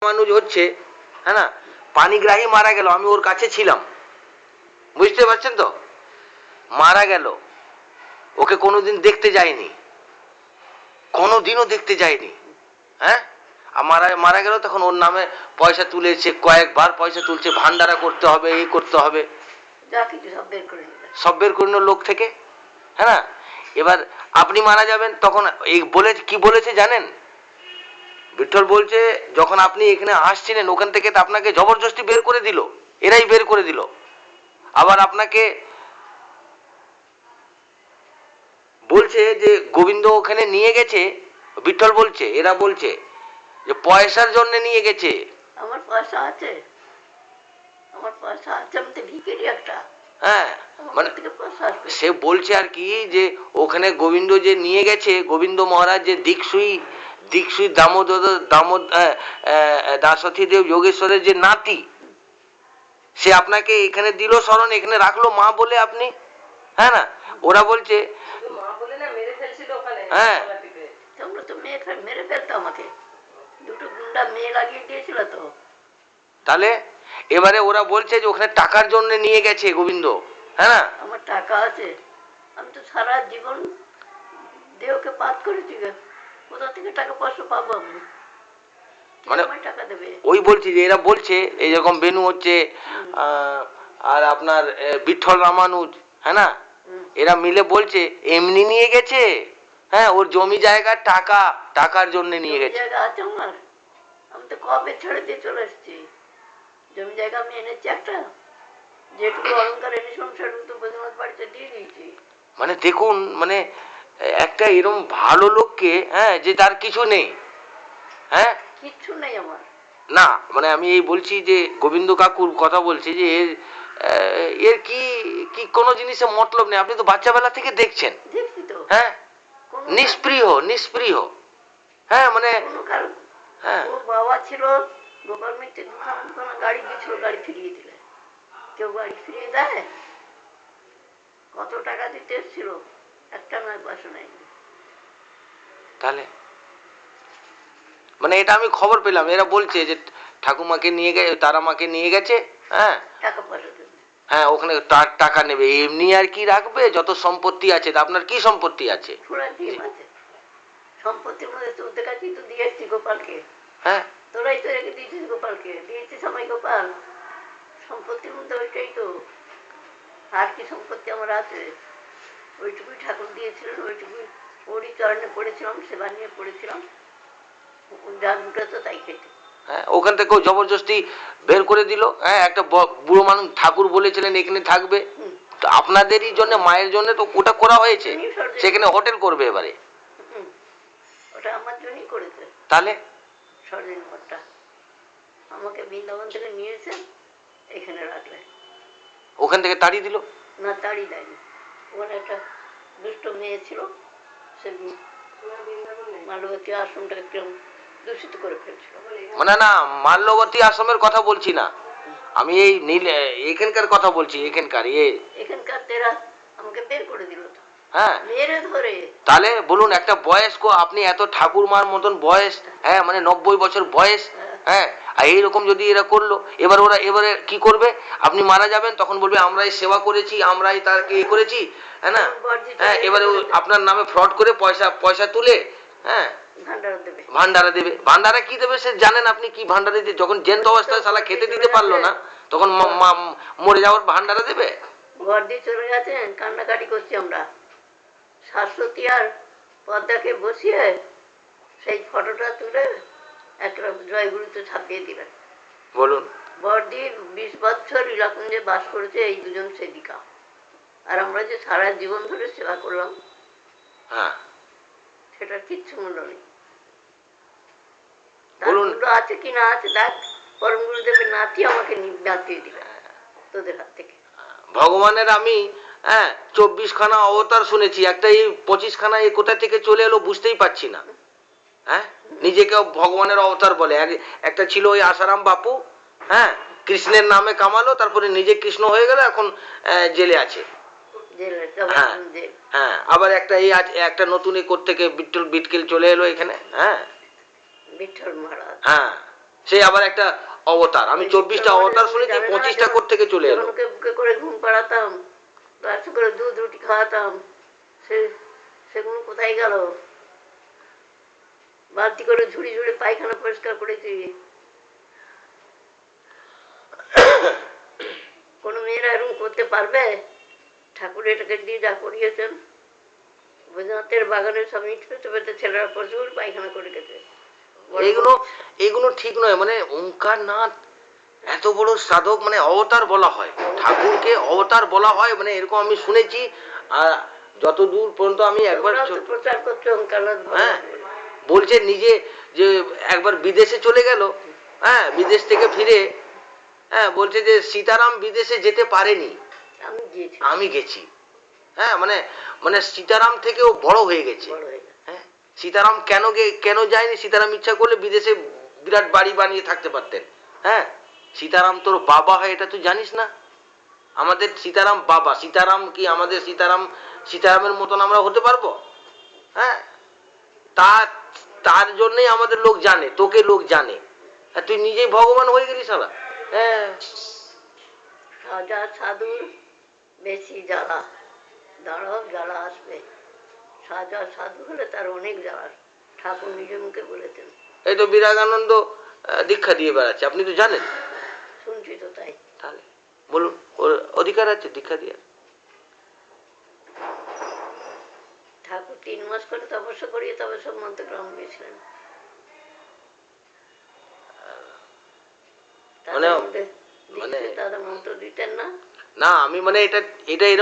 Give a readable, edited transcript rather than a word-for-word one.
মানুষ হচ্ছে, হ্যাঁ না, পানিগ্রাহী মারা গেল, আমি ওর কাছে ছিলাম, বুঝতে পারছেন তো, মারা গেল, ওকে কোনোদিন দেখতে যায়নি, কোনোদিনও দেখতে যায়নি, হ্যাঁ, আর মারা গেল, তখন ওর নামে পয়সা তুলেছে, কয়েকবার পয়সা তুলছে, ভান্ডারা করতে হবে, এই করতে হবে, সব বের করে নিল লোক থেকে, হ্যাঁ না। এবার আপনি মারা যাবেন, তখন এই বলে কি বলেছে জানেন, বিঠল বলছে যখন আপনি এখানে আসছিলেন ওখান থেকে তো আপনাকে জবরদস্তি বের করে দিল, এরাই বের করে দিল, আবার আপনাকে বলছে যে গোবিন্দ ওখানে নিয়ে গেছে, বিঠল বলছে, এরা বলছে যে পয়সার জন্য নিয়ে গেছে। আমার পয়সা আছে, আমার পয়সা আছে, আমি তো ভিখারি একটা। হ্যাঁ, মানে সে বলছে আর কি যে ওখানে গোবিন্দ যে নিয়ে গেছে, গোবিন্দ মহারাজ যে দীক্ষুই দামোদর দাসতী দেব যোগেশ্বরের যে নাতি, সে আপনাকে এখানে দিল শরণ, এখানে রাখলো মা বলে আপনি, হ্যাঁ না, ওরা বলছে হ্যাঁ, তোমরা তো মেরে ফেলতো আমাকে, দুটো গুন্ডা মেয়ে লাগিয়ে দিয়েছিল তো। তাহলে এবারে ওরা বলছে যে ওখানে টাকার জন্য নিয়ে গেছে গোবিন্দ, হ্যাঁ না। আমার টাকা আছে, আমি তো সারা জীবন দেহকে পাত করেছি, কোথা থেকে টাকা পয়সা পাবো আমি, মানে টাকা দেবে? ওই বলছি যে এরা বলছে এই যেরকম বেনু হচ্ছে আর আপনার বিঠল রামানুজ, হ্যাঁ না, এরা মিলে বলছে এমনি নিয়ে গেছে, হ্যাঁ, ওর জমি জায়গার টাকার জন্য নিয়ে গেছে। জায়গা আছে আমার, আমি তো কবে ছেড়ে দিয়ে চলে এসেছি, জমি জায়গা আমি এনেছি একটা, যেটুকু অলঙ্কার এনে সংসার তো বৈদ্যনাথ বাড়িতে দিয়ে দিয়েছি। মানে দেখুন, মানে একটা এরকম ভালো লোককে, হ্যাঁ, যে তার কিছু নেই, হ্যাঁ, কিচ্ছু নেই আমার, না, মানে আমি এই বলছি যে গোবিন্দ কাকুর কথা বলছি যে এর কি কি কোনো জিনিসে মতলব নেই, আপনি তো বাচ্চাবেলা থেকে দেখছেন, দেখছি তো, হ্যাঁ, নিষ্পৃহ, হ্যাঁ, মানে হ্যাঁ, ওর বাবা ছিল গোপাল মিত্রের দুখানা গাড়ি দিয়েছিল, গাড়ি ফিরিয়ে দিলে, কেউ গাড়ি ফিরিয়ে দেয়? কত টাকা দিতে এসেছিল, একটা নয় পয়সা নেয়নি। তাহলে মানে এটা আমি খবর পেলাম, এরা বলছে যে ঠাকুমাকে নিয়ে গেছে, তারা মাকে নিয়ে গেছে, হ্যাঁ, টাকা পয়সা দেবে, হ্যাঁ, ওখানে টাকা নেবে, এমনি আর কি রাখবে, যত সম্পত্তি আছে, আপনার কি সম্পত্তি আছে? সম্পত্তির মধ্যে তোদের কাছেই তো দিয়ে এসছি গোপালকে, হ্যাঁ, তোরাই তো রেখে দিয়েছিস গোপালকে, দিয়েছিস আমায় গোপাল, সম্পত্তির মধ্যে ওইটাই তো, আর কি সম্পত্তি আমার আছে? ওইটুকুই ঠাকুর দিয়েছিলেন, ওইটুকুই ওরই চরণে পড়েছিলাম, সেবা নিয়ে পড়েছিলাম, যা দুটো তো তাই খেতে। হ্যাঁ, ওখান থেকে জবরদস্তি বের করে দিল, হ্যাঁ, একটা বুড়ো মানুষ ঠাকুর বলেছিলেন এখানে থাকবে, তো আপনাদেরই জন্য, মায়ের জন্য তো ওটা করা হয়েছে, সেখানে হোটেল করবে এবারে, ওটা আমার জন্যই করেছে। তাহলে সরদিন ঘরটা আমাকে বৃন্দাবন থেকে নিয়েছে, এখানে রাখলে, ওখান থেকে তাড়িয়ে দিল? না, তাড়িয়ে দেয়নি, ওখানে একটা দুষ্ট মেয়ে ছিল, সে মালবতী আশ্রমটাকে কিরম দূষিত করে ফেলছিল। মানে না, মাল্যবতী আশ্রমের কথা বলছি না আমি, এই এখানকার কথা বলছি, এখানকার তেরা আমাকে বের করে দিল তো, হ্যাঁ, মেরে ধরে। তাহলে বলুন, একটা বয়স্ক, আপনি এত ঠাকুরমার মতন বয়স, হ্যাঁ, মানে 90 বছর বয়স, হ্যাঁ, আর এইরকম যদি এরা করলো, এবারে কি করবে? আপনি মারা যাবেন, তখন বলবে আমরাই সেবা করেছি, আমরাই তাকে এ করেছি, হ্যাঁ না, হ্যাঁ, এবারে আপনার নামে ফ্রড করে পয়সা তুলে, হ্যাঁ, ভান্ডারা দেবে। ভান্ডারা কি দেবে সে জানেন আপনি? কি ভান্ডারা দিতে, যখন জেন্ত অবস্থায় শালা খেতে দিতে পারলো না, তখন মরে যাওয়ার ভান্ডারা দেবে? ঘর দিয়ে চলে গেছেন, কান্নাকাটি করছি আমরা, শাশ্বতী আর পদ্মাকে বসিয়ে সেই ফটোটা তুলে একটা জয়গুরুতে ছাপিয়ে দিলেন। বলুন, বড়দি 20 বছর ইলাকুঞ্জে বাস করেছে এই দুজন সেবিকা, আর আমরা যে সারা জীবন ধরে সেবা করলাম, হ্যাঁ, সেটা কিচ্ছু মূল্য নেই। আছে কি না আছে দেখ, পরম গুরুদেবের নাতি আমাকে বাঁচিয়ে দিলেন তোদের হাত থেকে। ভগবানের আমি 24খানা অবতার শুনেছি, একটা এই 25খানা এই কোথা থেকে চলে এলো বুঝতেই পারছি না, হ্যাঁ, নিজেকে ভগবানের অবতার বলে। একটা ছিল ওই আসারাম বাপু, হ্যাঁ, কৃষ্ণের নামে কামালো, তারপরে নিজে কৃষ্ণ হয়ে গেল, এখন জেলে আছে, হ্যাঁ, হ্যাঁ, আবার একটা নতুন থেকে বিটকেল চলে এলো এখানে, হ্যাঁ, বিঠল মহারাজ, হ্যাঁ, সে আবার একটা অবতার। আমি 24টা অবতার শুনেছি, 25টা থেকে চলে এলো। ওকে বুকে করে ঘুম পাড়াতাম, গ্লাস করে দুধ রুটি খাওয়াতাম, সে সেগুলো কোথায় গেল? বালতি করে ঝুড়ি ঝুড়ি পায়খানা পরিষ্কার করেছি। কোনো মেয়েরা এরকম করতে পারবে? ঠাকুর এটাকে দিয়ে যা করিয়েছেন, বৈদ্যনাথের বাগানের সব ইট পেতে পেতে ছেলেরা প্রচুর পায়খানা করে গেছে। এগুলো এগুলো ঠিক নয়। মানে ওঙ্কারনাথ এত বড় সাধক, মানে অবতার বলা হয় ঠাকুরকে, অবতার বলা হয়, মানে এরকম আমি শুনেছি। আর যতদূর পর্যন্ত আমি একবার তোমরাও তো প্রচার করছো ওঙ্কারনাথ হ্যাঁ ভগবানের। বলছে নিজে যে একবার বিদেশে চলে গেল, হ্যাঁ বিদেশ থেকে ফিরে, হ্যাঁ বলছে যে সীতারাম বিদেশে যেতে পারেনি, আমি গিয়েছি, আমি গেছি। হ্যাঁ মানে মানে সীতারাম থেকেও বড় হয়ে গেছে। বড় হয়ে গেছে। হ্যাঁ সীতারাম কেন যায়নি? সীতারাম ইচ্ছা করলে বিদেশে বিরাট বাড়ি বানিয়ে থাকতে পারতেন। হ্যাঁ সীতারাম তোর বাবা হয়, এটা তুই জানিস না? আমাদের সীতারাম বাবা। সীতারাম কি আমাদের সীতারামের মতন আমরা হতে পারবো? হ্যাঁ তার তার জন্যই আমাদের লোক জানে, তোকে লোক জানে। আর তুই নিজেই ভগবান হয়ে গেলি সারা। হ্যাঁ সাজা সাধুর বেশি জ্বালা, দাঁড়াও জ্বালা আসবে। সাজা সাধু হলে তার অনেক জ্বালা, ঠাকুর নিজের মুখে বলেছেন। এই তো বিরাগানন্দ দীক্ষা দিয়ে বেড়াচ্ছে, আপনি তো জানেন। শুনছি তো তাই। তাহলে বলুন, ওর অধিকার আছে দীক্ষা দিয়ে। ঠাকুর 3 মাস করে তপস্যা করিয়ে তবে সব মন্ত্রগ্রাম গিয়েছিলেন। মানে দাদা মন্ত্র দিতেন না। না আমি মানে এটা এটা এরকম